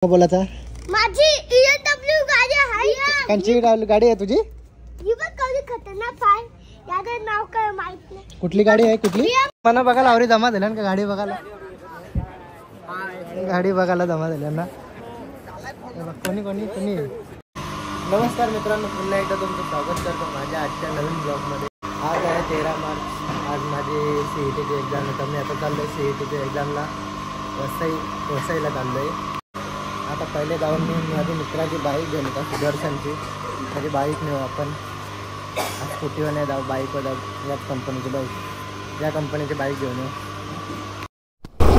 बोलायचा माझी BMW गाडी आहे. कंची गाडी आहे तुझी? ही बघ कधी खतरनाक आहे. याचं नाव काय माहित नाही. कुठली गाडी आहे कुठली? मला बघायला आवडी जमा झाल्या का गाडी बघायला? गाडी बघायला जमा झाल्या ना. कोणी कोणी कोणी. नमस्कार मित्रांनो, पुन्हा एकदा तुमचं स्वागत करतो माझ्या आजच्या नवीन ब्लॉगमध्ये. आज आहे 13 मार्च. आज माझी CETची एक्झाम आहे. तर मी आता चाललो आहे CETच्या एक्झामला. वसईला चाललो आहे. आता पहिले जाऊन मी माझी मित्राची बाईक घेऊन येतो, सुदर्शनची. माझी बाईक नेऊ आपण. स्कूटीवर नाही जाऊ, बाईकवर जाऊ. याच कंपनीची बाईक, या कंपनीची बाईक घेऊन येऊ.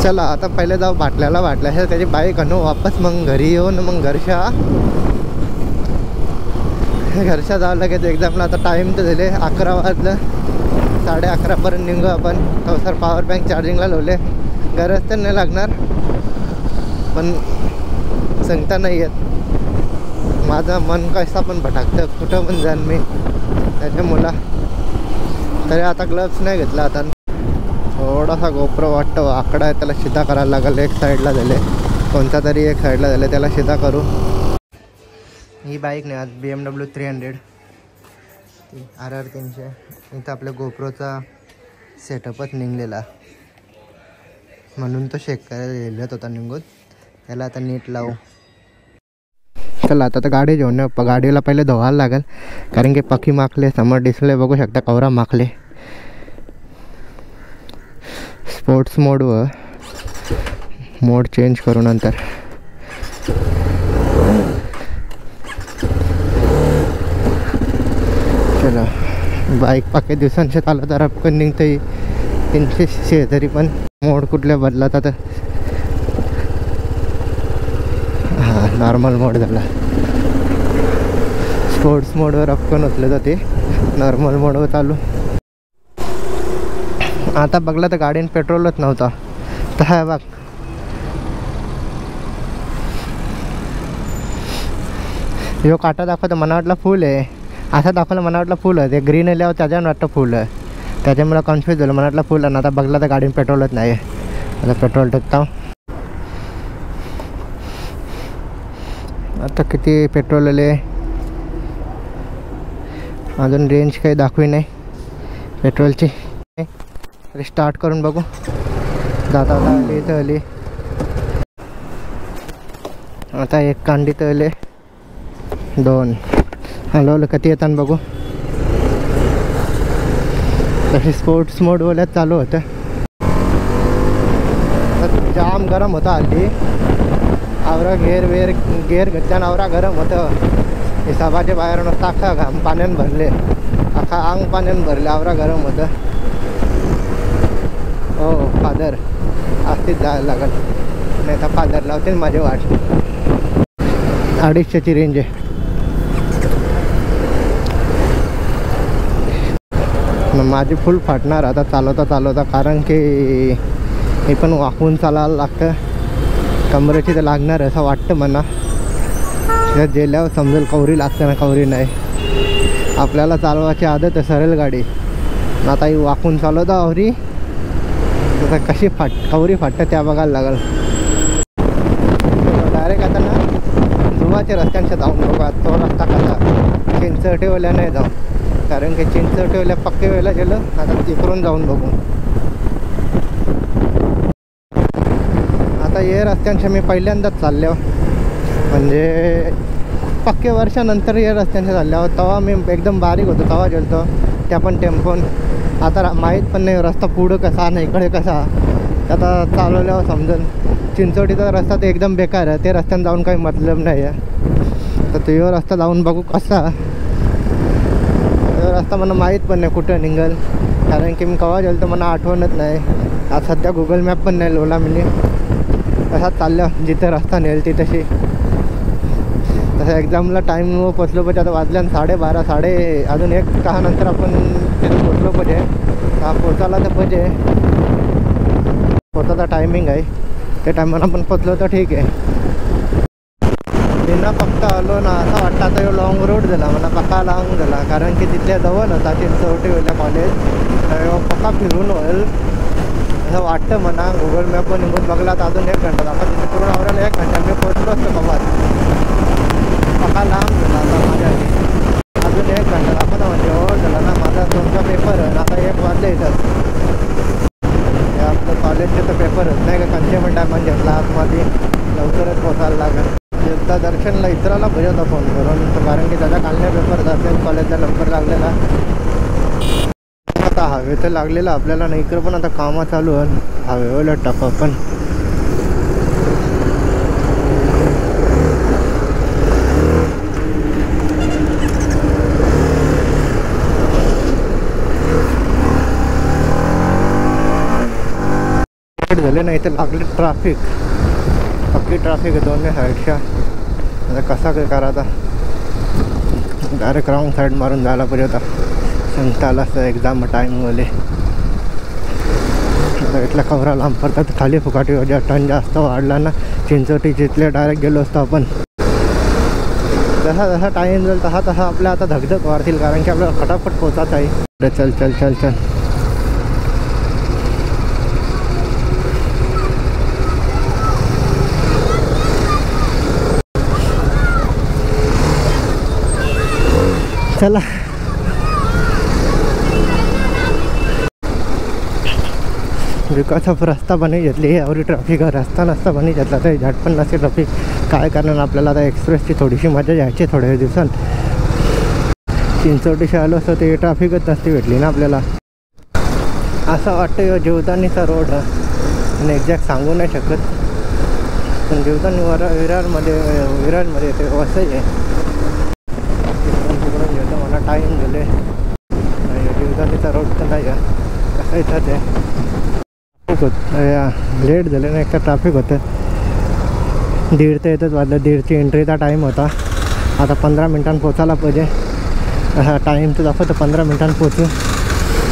चला आता पहिले जाऊ बाटल्याला. बाटल्या त्याची बाईक आणू वापस, मग घरी येऊन मग घरच्या जावं लागेल एक्झामला. आता टाईम तर झाले 11 वाजलं. 11:30पर्यंत निघू आपण. सर पॉवर बँक चार्जिंगला लावले. गरज तर नाही लागणार, पण सांगता नाही येत. माझं मन कसा पण भटकतं, कुठं पण जाण मी त्याच्यामुळं. तरी आता ग्लव्स नाही घेतला. आता थोडासा गोप्रो वाटतं आकडा आहे, त्याला शिधा करायला लागेल. एक साईडला झाले, कोणता तरी एक साईडला झाले, त्याला शिधा करू. ही बाईक नाही, आज BMW 300 RR 300. इथं आपल्या गोप्रोचा सेटअपच निघलेला, म्हणून तो शेक करायला गेलेत होता निघून. त्याला आता नीट लावू. चला आता तर गाडी घेऊन गाडीला पहिले धुवायला लागेल, कारण की पखी माखले. समोर डिस्प्ले बघू शकता, कवरा माखले. स्पोर्ट्स मोडवर मोड चेंज करू नंतर. चला बाईक पाके दिवसांचे चालत तर अपकन निघते 300 तरी पण मोड कुठल्या बदलात. आता हां नॉर्मल मोड झाला. स्पोर्ट्स मोडवर अपकन उचले जाते, नॉर्मल मोडवर चालू. आता बघला तर गाडीन पेट्रोलच नव्हता. तर हा बघ, ह्यो काटा दाखवतो मला वाटलं फुल आहे. असं दाखवलं मला वाटलं फुल आहे. ते ग्रीन आल्यावर त्याच्यानं वाटतं फुल आहे, त्याच्यामुळे कन्फ्यूज झालं. मला वाटलं फुल आहे. आता बघला तर गाडीन पेट्रोलच नाही. आता पेट्रोल टाकता. आता किती पेट्रोल आले, अजून रेंज काही दाखवी नाही पेट्रोलची. स्टार्ट करून बघू. जाता आली तर आली. आता एक कांडी तर आले, 2 हलवलं किती येतात बघू. तशी स्पोर्ट्स मोड बोलत चालू होतं. जाम गरम होतं हल्ली. आवरा गेअर घेतल्यानं आवरा गरम होतं. हिसाबाच्या बाहेर नसतं. अख्खा घाम पाण्यानं भरले, अख्खा अंग पाण्यानं भरले. आवरा गरम होतं. हो फादर असतीच जायला लागल, नाही तर फादर लावतील माझी वाट. 250ची रेंज आहे. माझी फुल फाटणार आता चालवता, कारण की हे पण वाकून चालायला लागतं. कमरेची तर लागणार असं वाटतं मला. त्यात गेल्यावर समजेल कवरी लागतं ना कवरी नाही. आपल्याला चालवायची आदत आहे सरळ गाडी. आता ही वाकून चालवता आवरी, आता कशी कवरी फाटतं त्या बघायला लागल. डायरेक्ट आता ना जुवाच्या रस्त्यांच्या जाऊन बघा. तो रस्ता कसा चिंचवटेवाल्या नाही जाऊ, कारण की चिंचवटेवाल्या पक्के वेळेला गेलं. आता तिकडून जाऊन बघू. आता हे रस्त्यांच्या मी पहिल्यांदाच चाललो, म्हणजे पक्के वर्षानंतर या रस्त्यांच्या चालल्यावर. तेव्हा मी एकदम बारीक होतो, तेव्हा गेलो त्या पण टेम्पोन. आता माहीत पण नाही रस्ता पुढं कसा नाही इकडे कसा. आता चालवल्यावर समजेल. चिंचवटीचा रस्ता तर एकदम बेकार आहे, ते रस्त्यानं जाऊन काही मतलब नाही आहे. तर तो रस्ता जाऊन बघू कसा. तो रस्ता मला माहीत पण नाही कुठं निघेल, कारण की मी केव्हा गेलो तर मला आठवणच नाही. आज सध्या गुगल मॅप पण नाही लावला मी. तसाच चाललं जिथे रस्ता नेल ती तशी. तसं एक्झामला टाईम पोचलो पाहिजे. आता वाजल्यानं 12:30 अजून 1 नंतर आपण तिथे पोचलो पाहिजे. हा पोचायला तर पाहिजे, पोचायचा टायमिंग आहे. त्या टायमाला आपण पोचलो तर ठीक आहे. बिना फक्त आलो ना असं वाटतं. आता यो लॉंग रोड झाला मला, पक्का लॉंग झाला, कारण की तिथल्या जवळ होता चिंचवटी वेळेला कॉलेज. पक्का फिरून होईल. असं वाटतं म्हणा. गुगल मॅपवर निघून बघला तर अजून 1 घंटा दाखवत. तिथे पूर्ण आवरायला 1 घंटा मी पोहोचलो असतो कमाल. पका लांब झाला आता माझ्या अजून 1 घंटा दाखवता म्हणजे ओव्हर झाला ना. माझा 2चा पेपर आहे आता 1 वाजले येतात. हे आपलं कॉलेजचे तर पेपरच नाही का. कंटेनमेंट टायमान घेतला आतमध्ये लवकरच पोचायला लागेल. एकदा दर्शनला इतराला भरत होता फोन करून, कारण की त्याच्या कालने पेपर दर्शन कॉलेजचा लवकर लागलेला. आता हवेचं लागलेलं आपल्याला नाही. इकडं पण आता कामं चालू आहे. हवेवर टाकू आपण. झाले नाही तर लागले ट्रॅफिक. पक्की ट्रॅफिक आहे दोन्ही साईडच्या. आता कसा काय करायचा. डायरेक्ट रॉंग साईड मारून जायला पाहिजे. आता सांगता आला असतं एक्झाम टाईमवाले. इथल्या कवरा लांब पडतात खाली फुकाटी वजा. टन जास्त वाढला ना चिंचोटी चितले डायरेक्ट गेलो असतो आपण. जसा जसा टाईम जाईल तसा तसा आपल्या आता धगधग वाढतील, कारण की आपल्याला फटाफट पोचायचं आहे. चल चल चल चल. चला विकासाचा रस्ता बनी घेतली. एवढी ट्रॅफिक रस्ता नसता बनी घेतला तर झटपण नसते ट्रॅफिक. काय कारण आपल्याला आता एक्सप्रेसची थोडीशी मजा घ्यायची थोड्या दिवसांत. चिंचोटीशी आलो असतो ते ट्रॅफिकच नसती भेटली ना आपल्याला. असं वाटतं जीवदानीचा रोड आणि एक्झॅक्ट सांगू नाही शकत. पण जीवदानी विरारमध्ये येते असंही आहे. तिकडून घेतो मला टाईम गेले. जीवदानीचा रोड तर नाही आहे. कसं येतं ते लेट झालं ना. एक तर ट्रॅफिक होतं. 1:30 तर येतच वाजलं. 1:30ची एंट्रीचा टाईम होता. आता 15 मिनिटांनी पोचायला पाहिजे. हा टाईम तर दाखवतो 15 मिनिटांनी पोचू.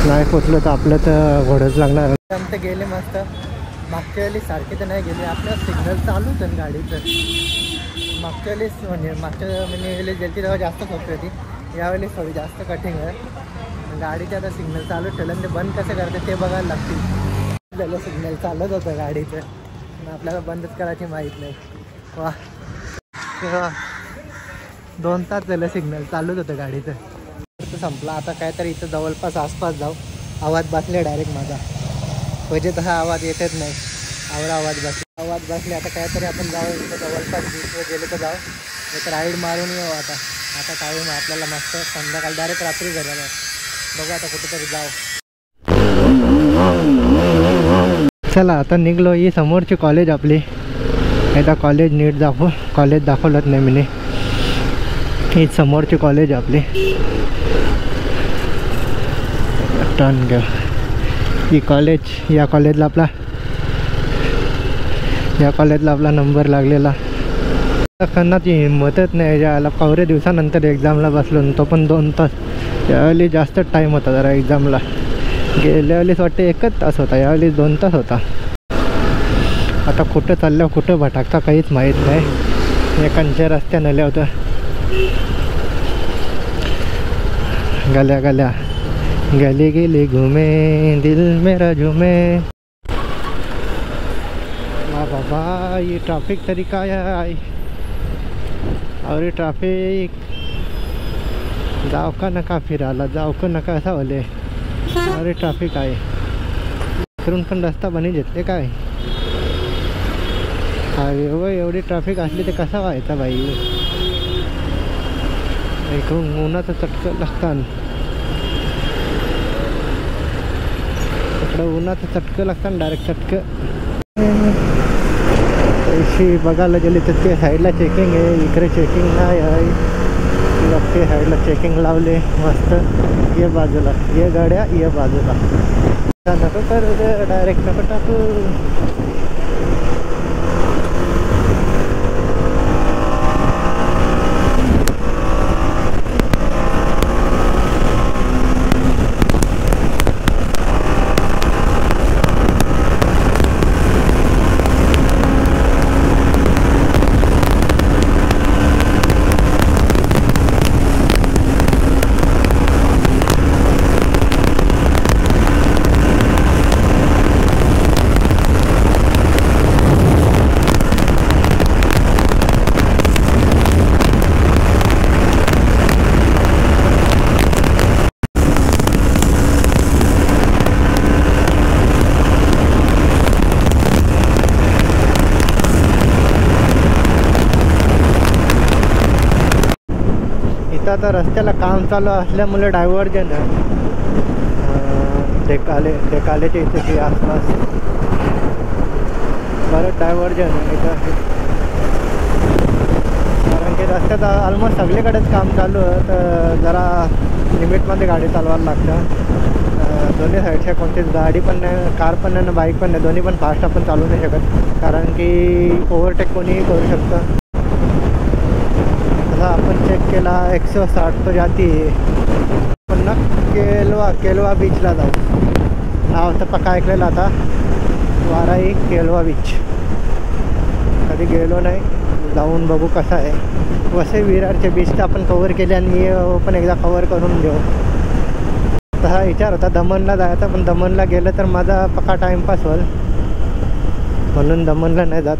नाही पोचलं तर आपलं तर घोडंच लागणार. आमचं गेले मस्त. मागच्या वेळी सारखे तर नाही गेले. आपलं सिग्नल चालूच आहे गाडीचं. मागच्या वेळेस म्हणजे मागच्या वेळेस गेली तेव्हा जास्त सोपी होती. यावेळेस थोडी जास्त कठीण आहे. गाडीचे आता सिग्नल चालू ठेवलं ते बंद कसं करते ते बघायला लागतील. आपल्याला सिग्नल चालत होतं गाडीचं पण आपल्याला बंदच करायची माहीत नाही. वा 2 तास झालं सिग्नल चालूच होतं गाडीचं. संपला आता काहीतरी इथं जवळपास आसपास जाऊ. आवाज बसले डायरेक्ट माझा. म्हणजे तसा आवाज येतच नाही. आवाज बसले. आता काहीतरी आपण जाऊ इथं जवळपास बीचवर गेलो तर जाऊ. एक राईड मारून येऊ. आता टाईम आपल्याला मस्त संध्याकाळी डायरेक्ट रात्री घराला बघू. आता कुठेतरी जाऊ. चला आता निघलो. ही समोरची कॉलेज आपली. एकदा कॉलेज नीट कॉलेज दाखवलंच नाही मी. ही समोरची कॉलेज आपली. टर्न घ्या. ही कॉलेज या कॉलेजला आपला नंबर लागलेला. कन्नाची हिंमतच नाही. ज्याला कवरे दिवसानंतर एक्झामला बसलो तो पण 2 तास. यावेळी जास्त टाईम होता जरा एक्झामला. गेल्या वेळेस वाटते 1च तास होता. यावेळी 2 तास होता. आता कुठं चालल्यावर कुठं भटकता काहीच माहीत नाही. एकांच्या रस्त्यानं नेल्या होत्या. गल्या गली गेली घुमे दिल मेरा झुमे. वा बाबा ये ट्रॅफिक तरी काय आहे. अरे ट्रॅफिक जाऊ का नका फिरायला. जाऊ का नका असं होले. अरे ट्रॅफिक आहे. इकडून पण रस्ता बनी घेतले काय. अरे एवढी ट्रॅफिक असली तर कसा व्हायचा बाई. इकडून उन्हाचं चटकं लागतं. इकडं उन्हाचं चटकं लागतं डायरेक्ट चटकं. पैसे बघायला गेले तर ते साईडला चेकिंग आहे. इकडे चेकिंग नाही आहे. ते साईडला चेकिंग लावले मस्त. ये बाजूला ये गाड्या ये बाजूला. नको करू डायरेक्ट नको टाकू. इथं आता रस्त्याला काम चालू असल्यामुळे डायव्हर्जन आहे डेकालेच्या इथे आसपास बरंच डायव्हर्जन आहे इथं, कारण की रस्त्यात ऑलमोस्ट सगळीकडेच काम चालू आहे. तर जरा लिमिटमध्ये गाडी चालवायला लागतं. दोन्ही साईडच्या कोणतीच गाडी पण नाही, कार पण नाही, बाईक पण नाही, दोन्ही पण फास्ट आपण चालू नाही शकत, कारण की ओव्हरटेक कोणीही करू शकतं. तसा आपण चेक केला 160 तो जाती. पुन्हा केलवा बीचला जाऊ. नाव तर पक्का ऐकलेलं आता, वाराई केलवा बीच. कधी गेलो नाही, जाऊन बघू कसं आहे. वसई विरारचे बीच तर आपण कवर केले आणि पण एकदा कवर करून घेऊ. तसा विचार होता दमनला जायचा, पण दमनला गेलं तर माझा पक्का टाईमपास होईल, म्हणून दमनला नाही जात.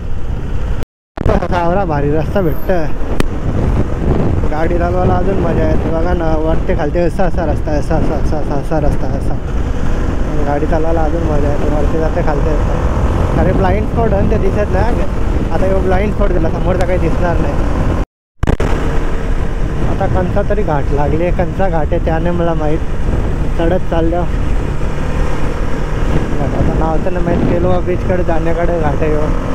सावरा भारी रस्ता भेटतं, गाडी चालवायला अजून मजा येते. बघा ना, वरते खालते असा रस्ता, असा रस्ता असा, गाडी चालवायला अजून मजा येते. वरते जाते खालते येतं. अरे ब्लाइंड स्पॉट आहे ते दिसत नाही. आता एवढं ब्लाइंड स्पॉट दिला, समोरचा काही दिसणार नाही. आता कंचा तरी घाट लागली, कंचा घाट आहे त्याने मला माहीत. चढत चाललं, आता नाव तर नाही माहीत. केलवा बीचकडे जाण्याकडे घाट आहे.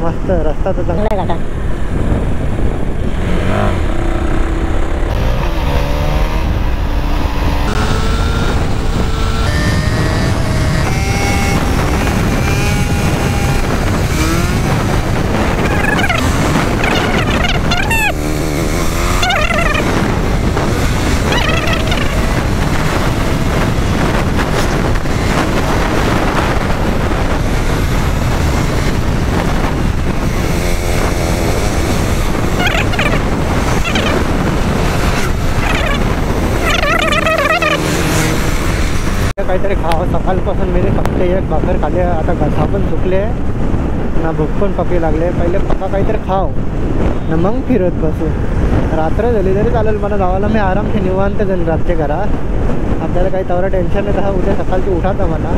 मस्त रस्ता तर चांगला आहे घाटा. काहीतरी खावं. सकाळपासून मी फक्त एक भाकर खाल्ली, आता घसा पण सुकले ना, भूक पण पकी लागले. पहिले पक्का काहीतरी खाव ना मग फिरत बसू. रात्र झाली तरी चालेल, मला जावायला मी आरामशी निवांत जाईन रात्री घरात. आपल्याला काही तेवढं टेन्शन नाही. तसं उद्या सकाळची उठायचं मला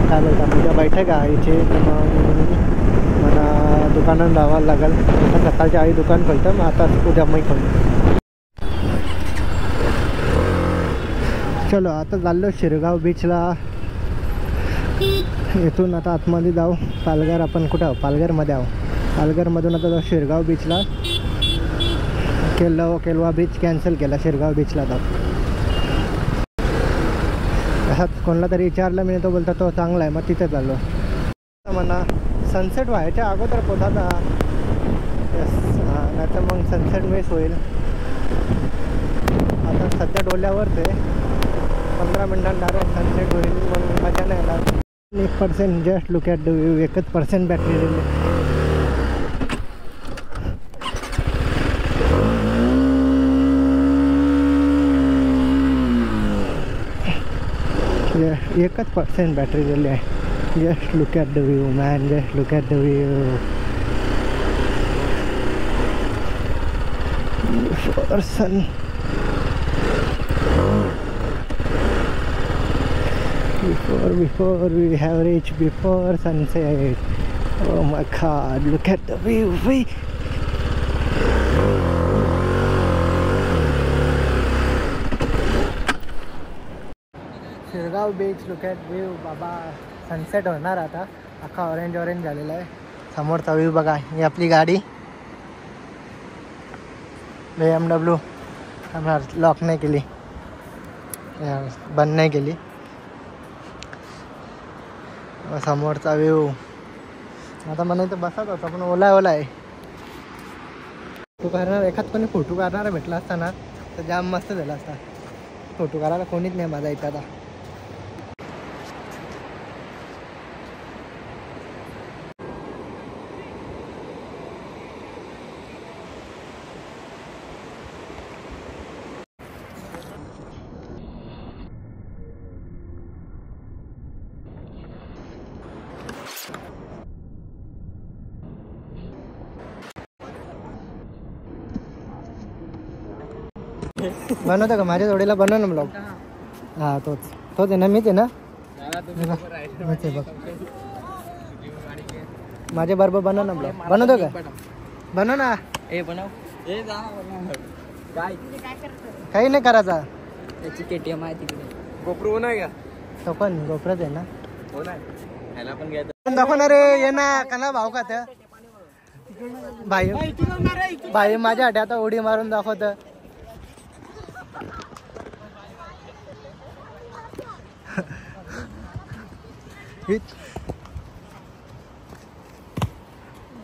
काय बोलतात, उद्या बैठक आईची, मग मला दुकानात जावं लागेल. सकाळची आई दुकान खोलतं, मग आता उद्या मी खोलतो. चलो आता चाललो शिरगाव बीचला. इथून आता आतमध्ये जाऊ. पालघर आपण कुठं आहो? पालघरमध्ये आहो. पालघरमधून आता जाऊ शिरगाव बीचला. केलवा बीच कॅन्सल केला, शिरगाव बीचला जाऊ. असंच कोणाला तरी विचारलं मी, तो बोलता तो चांगला आहे, मग तिथे चाललो. म्हणा सनसेट व्हायच्या अगोदर पोथाचा. नाही तर मग सनसेट मिस होईल. आता सध्या डोल्यावरच आहे, 15 मिनिटांनी डायरेक्ट सनसेट होईल, मग मजा नाही येणार. 1% just look at the view. 1% battery दिली. एकच % बॅटरी दिली आहे. Just look at the view man, just look at the view. Sun before we have reached before sunset. Oh my god, look at the view. Shirgaon beach, look at view. बाबा sunset होणार आता, अख्खा orange झालेला आहे. समोरचा view बघा. ही आपली गाडी BMW. लॉक नाही केली, बंद नाही केली. समोरचा व्ह्यू. आता मला इथं बसाच होता, पण ओला आहे. फोटो काढणार, एखाद कोणी फोटो काढणारा भेटला असता ना तर जाम मस्त झाला असता. फोटो काढायला कोणीच नाही माझा इथं आता. बनवतो का माझ्या जोडीला? बनव ना ब्लॉग. हां तोच आहे ना, मीच आहे ना. मीच आहे बघ. माझे बरोबर बनव ना ब्लॉग. बनवतो का? बनव ना. काही नाही करायचा. त्याची KTM आहे तिकडे. गोप्रो नाही का? तो पण गोप्रच आहे ना. हो ना. ह्याला पण घ्यायचं. दाखवणार रे ये ना कना भाव का त्या भाई भाई माझ्या आठी आता उडी मारून दाखवत.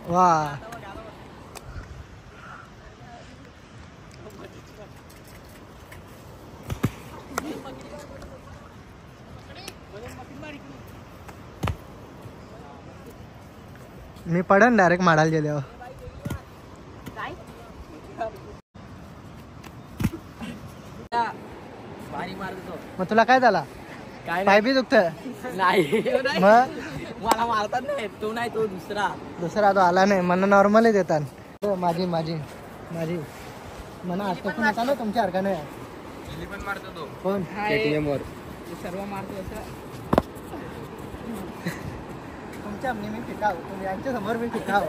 वा मी पडन डायरेक्ट माडायला गेल्यावर. मग तुला काय झाला? पाय बी दुखत नाही मग मला मारतात नाही. तो नाही तो दुसरा तो आला नाही. मला नॉर्मलच येतात. माझी माझी माझी मना आता पण येता ना तुमच्या सारखा नाही. पण मारतो तो. कोण? KTM वर सर्व मारतो असं. तुमच्या मी फिकाव. तुम्ही यांच्या समोर मी फिकाव.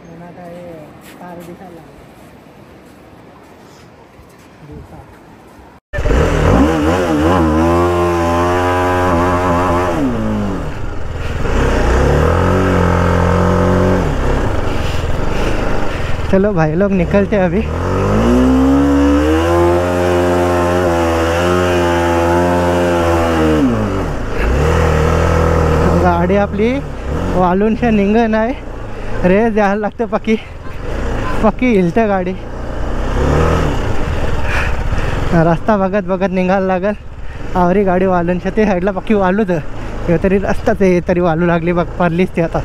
मना काय तार दिसायला दिवसा. चलो भाई लोग निकलते हैं अभी. गाडी आपली वालूनशा निघन आहे. रेस द्यायला लागते. पक्की पक्की हिलते गाडी. रस्ता बघत बघत निघायला लागल. आवरी गाडी वालूनशा ते साईडला पक्की वालूच तरी रस्ताच आहे. तरी वालू लागली बघ. पडलीच ती आता.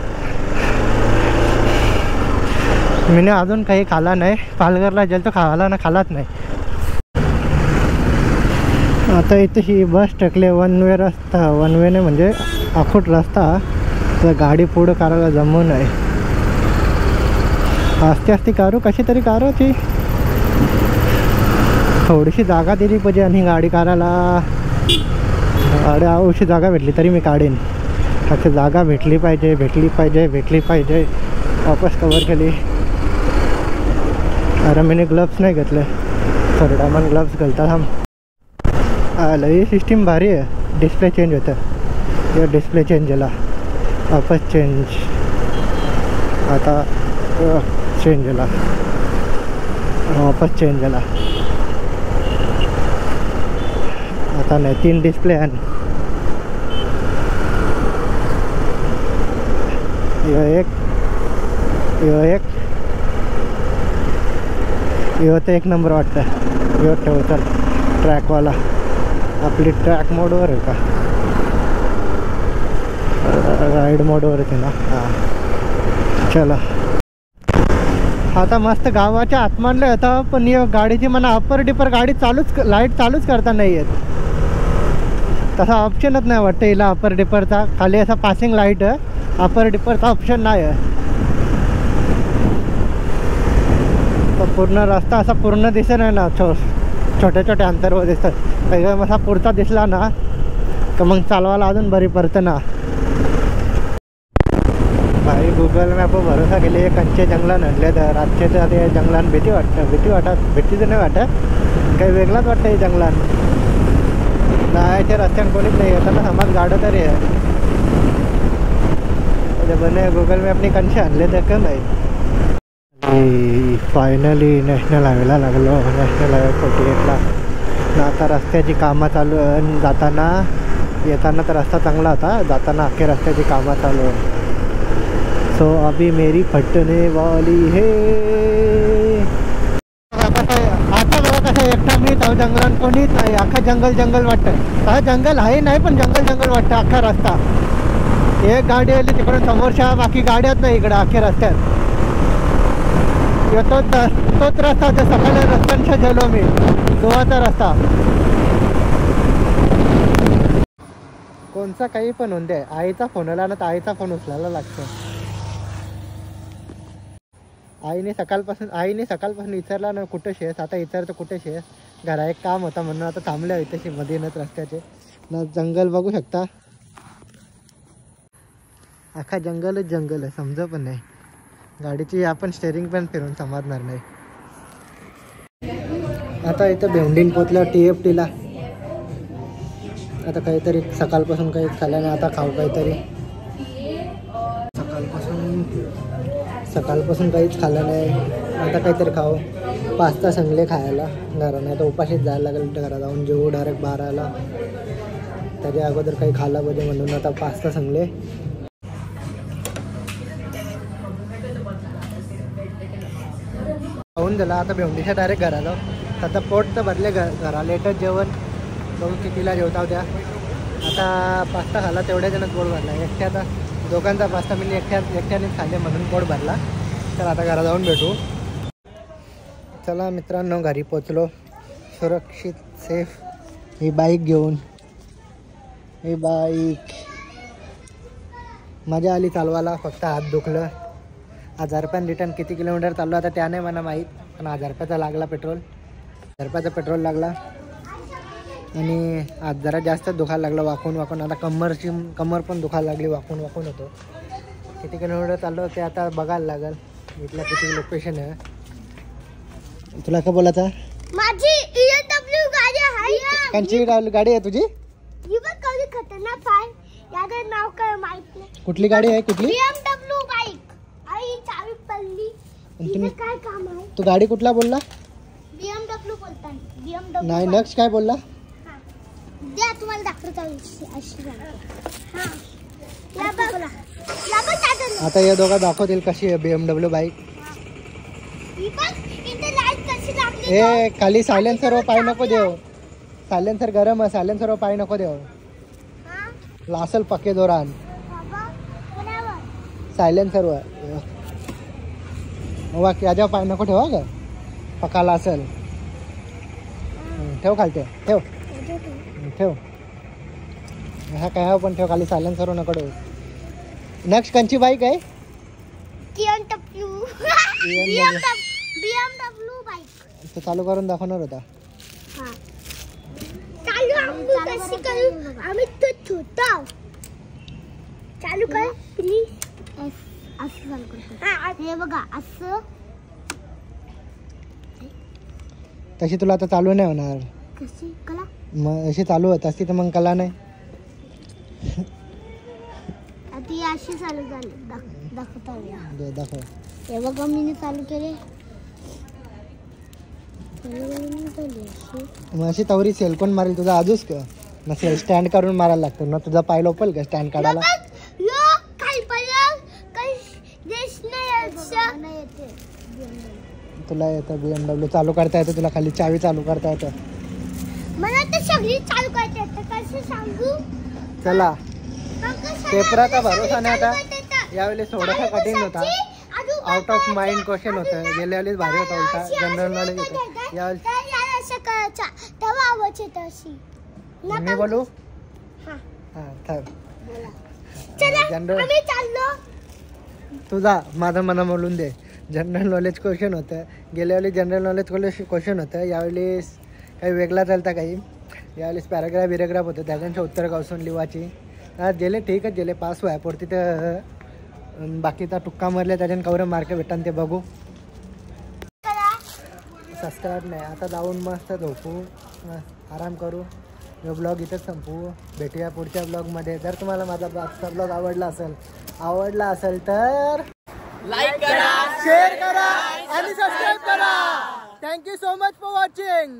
मी अजून काही खाला नाही. पालघरला गेलो तो खावाला ना खालाच नाही. आता इथे ही बस टाकले. वन वे रस्ता. वन वेने म्हणजे आखूट रस्ता. तर गाडी पुढं करायला जमू नये. आस्ते आस्ते कारू कशी तरी कारू ती. थोडीशी जागा दिली पाहिजे आणि गाडी काढायला. गाडी अवशी जागा भेटली तरी मी काढेन. अशी जागा भेटली पाहिजे भेटली पाहिजे भेटली पाहिजे. वापस कवर केली. अरे मैंने ग्लव्स नहीं घेतले. सॉरी डायमंड ग्लव्स घालता हम. लई सिस्टीम भारी आहे. डिस्प्ले चेंज होतं. ये डिस्प्ले चेंज झाला. वापस चेंज. आता चेंज झाला. वापस चेंज झाला. आता नाही 3 डिस्प्ले आहे. यो तर एक नंबर वाटतं. यो ठेवतात ट्रॅकवाला. आपली ट्रॅक मोडवर आहे का? राईड मोडवर आहे ना. हां चला. आता मस्त गावाच्या आतमानलं होतं. पण या गाडीची मला अप्पर डिपर गाडी चालूच लाईट चालूच करता नाही येत. तसा ऑप्शनच नाही वाटतं हिला अप्पर डिपरचा. खाली असा पासिंग लाईट आहे. अप्पर डिपरचा ऑप्शन नाही आहे. तर पूर्ण रस्ता असा पूर्ण दिसत नाही ना. छोट्या छोट्या अंतरवर दिसतात. काही असा पुढचा दिसला ना तर मग चालवायला अजून बरी पडतं ना. भाई गुगल मॅप भरोसा केले. कंचे जंगलात आणले तर रातचे तर ते जंगलात भीती तर नाही वाटत. काही वेगळाच वाटतं हे जंगलात. जायच्या रस्त्यानं कोणीच नाही. येताना समाज गाडं तरी आहे. बने गुगल मॅपने कंचे आणले तर कम आहे. फायनली नॅशनल हायवेला लागलो. नॅशनल हायवे 48ला. आता रस्त्याची कामं चालू. जाताना येताना तर रस्ता चांगला होता. जाताना अख्खे रस्त्याची कामं चालू. सो अभी मेरी फटने वाली है. आता बघा कसं एकटा मी जाऊ जंगलात कोणीच नाही. अख्खा जंगल वाटतं. हा जंगल आहे नाही पण जंगल वाटतं अख्खा रस्ता. एक गाडी आली तिकडून समोरच्या. बाकी गाड्याच नाही इकडं अख्ख्या रस्त्यात. तोच रस्ता होता. सकाळी रस्त्यांच्या गेलो मी. गोवाचा रस्ता. कोणचा काही पण होऊन दे. आईचा फोन आला ना तर आईचा फोन उचलायला लागतो. आईने सकाळपासून विचारला ना कुठे शेस. आता विचारतो कुठे शेस. घरा एक काम होता म्हणून आता थांबल्या इथे मधीनच रस्त्याचे ना. जंगल बघू शकता. अख्खा जंगलच जंगल आहे, समजा पण नाही. गाडीची आपण स्टेअरिंग पण फिरून समजणार नाही. आता इथं भेंडीन पोचल्या TFTला. आता काहीतरी सकाळपासून काही खाल्लं नाही, आता खाऊ काहीतरी. सकाळपासून काहीच खाल्लं नाही, आता काहीतरी खाऊ. पास्ता सांगले खायला घरा, नाही तर उपाशीच जायला लागेल. घरात जाऊन जेवू डायरेक्ट 12ला. तरी अगोदर काही खायला पाहिजे म्हणून आता पास्ता सांगले. खाऊन झाला आता भेंडीच्या डायरेक्ट घरा जाऊ. आता पोट तर भरले घरा, लेटच जेवण बघू कितीला जेवता होत्या. आता पास्ता खाल्ला तेवढ्याच्यानंच पोट भरला. एकट्याचा दोघांचा पास्ता मी एकट्यानेच खाल्ले म्हणून पोट भरला. तर आता घरा जाऊन भेटू. चला मित्रांनो, घरी पोचलो सुरक्षित सेफ. ही बाईक घेऊन, ही बाईक मजा आली चालवायला, फक्त हात दुखलं. 1000 रुपयानं रिटर्न किती किलोमीटर चाललो आता त्याने मला माहीत, पण 1000 रुपयाचा लागला पेट्रोल. 1000 रुपयाचा पेट्रोल लागला आणि आज जरा जास्त दुखायला लागलं वाकून वाकून. आता कमर पण दुखायला लागली, वाकून वाकून होतो. किती किलोमीटर चाललो ते आता बघायला लागेल. इथलं किती लोकेशन आहे. तुला काय बोलायचं? माझी BMW गाडी आहे. कांची गाडी आहे तुझी? ही बघ कधी खतरनाक आहे. याचं नाव काय माहित नाही. कुठली गाडी आहे? कुठली? BMW bike. आई चावी पडली. हिचं काय काम आहे? तू गाडी कुठला बोलला? BMW बोलतात. BMW नाही, नेक्स्ट काय बोलला? द्या तुम्हाला दाखवतो अशी गाडी. हां या बघ. आता या दोघा दाखवतील कशी आहे BMW बाईक. ही बघ इथे लाईट कशी लागली. ए खाली सायलेन्सर पाय नको देव. सायलेन्सर गरम आहे, सायलेन्सर पाय नको देव. हां लासल पक्के दोरान बाबा बरोबर. सायलेन्सर वर याच्या पाय नको ठेवा ग, पकाला असेल. ठेव खालते, ठेव ठेव. ह्या काय पण ठेव खाली, सायलेन्सर नको ठेव. नेक्स्ट कंची बाईक आहे? BMW bike. तो चालू करून दाखवणार होता. हां चालू आम्ही कशी करू? आम्ही तो छोटा चालू कर प्लीज. असं चालू कर. हां हे बघा असं. तशी तुला आता चालू नाही होणार. कशी कला? मग अशी चालू होत असती तर मग कला नाही. ती अशी चालू झाली. दाखवतो दाखव. हे बघा मी चालू केले. मग अशी तवरी सेल कोण मारेल तुझा? आजूच का नसेल, स्टँड करून मारायला लागतो ना. तुझा पाय लोपल का स्टँड काढायला? तुला येतं BMW चालू करता येतं? तुला खाली चावी चालू करता येतं? मला तर सगळी चालू करता येतं. कसं सांगू? चला पेपराचा भरोसा नाही. आता यावेळेस थोडासा कठीण होता. आउट ऑफ माइंड क्वेश्चन होतं. गेल्या वेळेस भारी होता, उलटा जनरल नॉलेज होतं. यावेळेस तेव्हा आवाज येत अशी. मी बोलू? हां हां चला जनरल आम्ही चाललो. तुझा माझं मना बोलून दे. जनरल नॉलेज क्वेश्चन होतं. गेल्या वेळेस जनरल नॉलेज क्वेश्चन होतं. यावेळेस काही वेगळा चालता काही. यावेळेस पॅराग्राफ होतं, त्याच्याचे उत्तर गावसून लिवायची. गेले ठीकच गेले, पास व्हायपुरती. तर बाकीचा टुक्का मारले त्याच्यानं कवरं मार्क भेटतात ते बघू. सबस्क्राईब नाही. आता जाऊन मस्त झोपू, आराम करू. हे ब्लॉग इथंच संपवू. भेटूया पुढच्या ब्लॉगमध्ये. जर तुम्हाला माझा आजचा ब्लॉग आवडला असेल तर लाईक करा, शेअर करा आणि सबस्क्राईब करा. Thank you so much for watching.